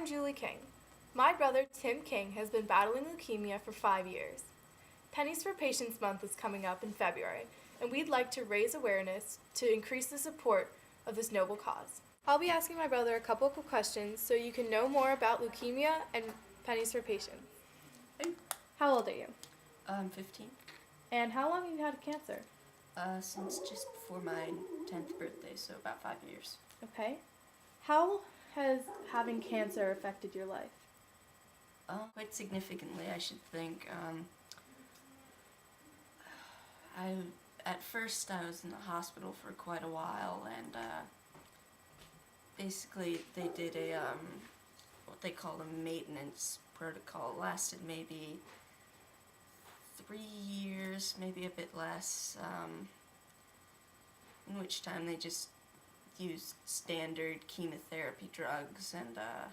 I'm Julie King. My brother Tim King has been battling leukemia for 5 years. Pennies for Patients Month is coming up in February, and we'd like to raise awareness to increase the support of this noble cause. I'll be asking my brother a couple of questions so you can know more about leukemia and Pennies for Patients. How old are you? I'm 15. And how long have you had cancer? Since just before my 10th birthday, so about 5 years. Okay. How has having cancer affected your life? Quite significantly, I should think. At first I was in the hospital for quite a while, and basically they did a what they call a maintenance protocol. It lasted maybe 3 years, maybe a bit less, in which time they just used standard chemotherapy drugs, and a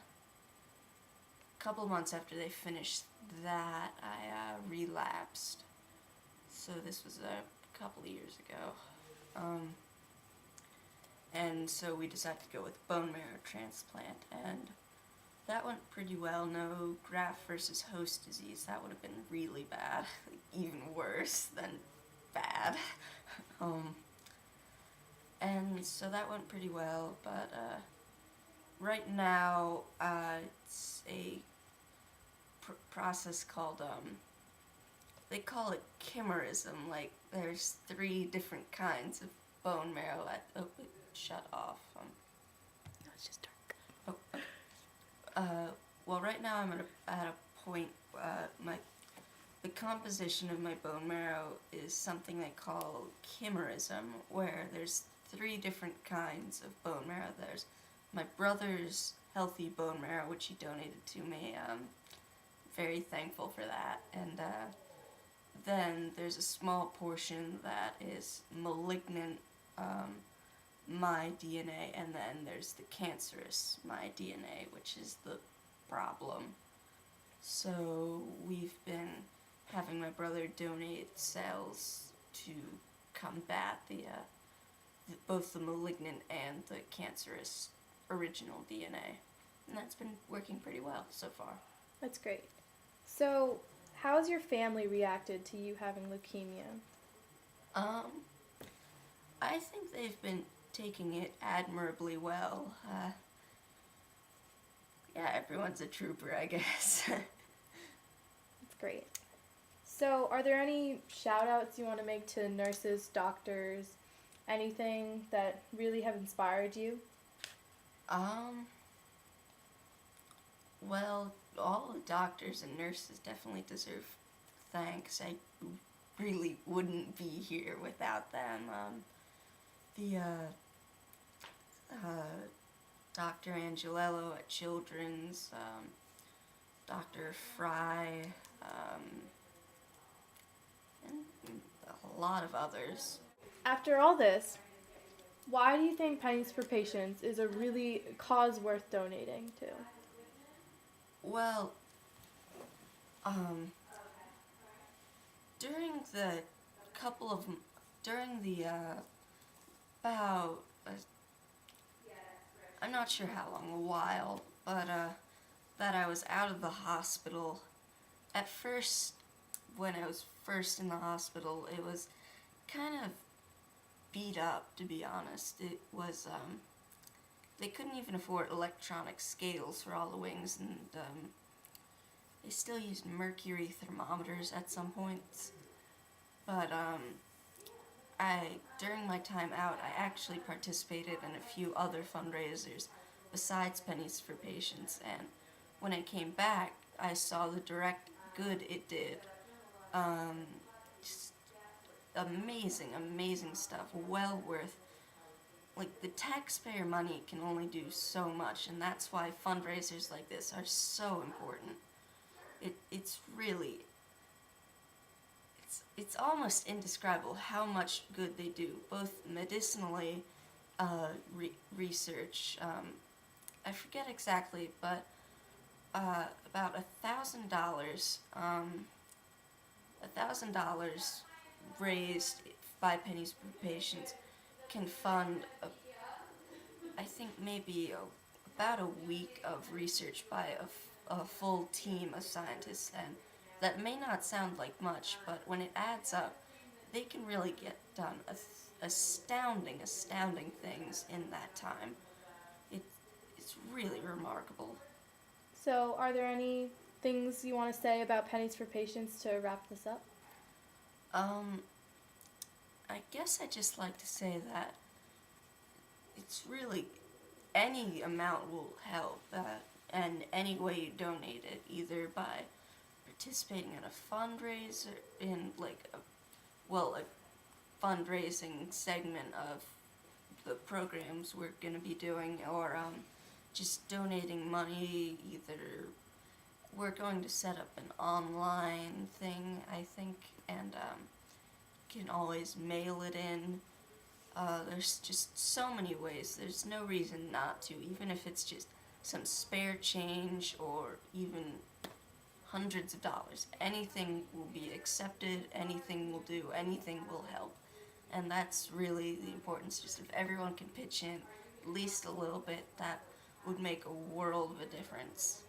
couple months after they finished that, I relapsed. So this was a couple of years ago. And so we decided to go with bone marrow transplant, and that went pretty well. No graft versus host disease. That would have been really bad, even worse than bad. And so that went pretty well, but right now it's a process called, they call it chimerism. Like, there's 3 different kinds of bone marrow. Oh, it shut off. No, it's just dark. Oh, okay. Well, right now I'm at a point, the composition of my bone marrow is something they call chimerism, where there's 3 different kinds of bone marrow. There's my brother's healthy bone marrow, which he donated to me. Very thankful for that. And then there's a small portion that is malignant my DNA, and then there's the cancerous my DNA, which is the problem. So we've been having my brother donate cells to combat both the malignant and the cancerous original DNA. And that's been working pretty well so far. That's great. So, how has your family reacted to you having leukemia? I think they've been taking it admirably well. Yeah, everyone's a trooper, I guess. That's great. So, are there any shout-outs you want to make to nurses, doctors, anything that really have inspired you? Well, all the doctors and nurses definitely deserve thanks. I really wouldn't be here without them. Dr. Angelello at Children's, Dr. Fry, and a lot of others. After all this, why do you think Pennies for Patients is a really cause worth donating to? Well, during the about, I'm not sure how long, a while, but that I was out of the hospital. At first, when I was first in the hospital, it was kind of beat up, to be honest. It was, they couldn't even afford electronic scales for all the wings, and they still used mercury thermometers at some points. But during my time out, I actually participated in a few other fundraisers besides Pennies for Patients, and when I came back, I saw the direct good it did. Just amazing, amazing stuff. Well worth, like, the taxpayer money can only do so much, and that's why fundraisers like this are so important. It's really, it's almost indescribable how much good they do, both medicinally, research, I forget exactly, but about $1,000, $1,000 raised by Pennies for Patients can fund, I think maybe a about a week of research by a full team of scientists, and that may not sound like much, but when it adds up, they can really get done astounding things in that time. It, it's really remarkable. So, are there any things you want to say about Pennies for Patients to wrap this up? I guess I'd just like to say that it's really any amount will help, and any way you donate it, either by participating in a fundraiser, in like a fundraising segment of the programs we're going to be doing, or just donating money. Either we're going to set up an online thing, I think, and can always mail it in. There's just so many ways. There's no reason not to, even if it's just some spare change or even hundreds of dollars. Anything will be accepted, anything will do, anything will help. And that's really the importance. Just if everyone can pitch in at least a little bit, that would make a world of a difference.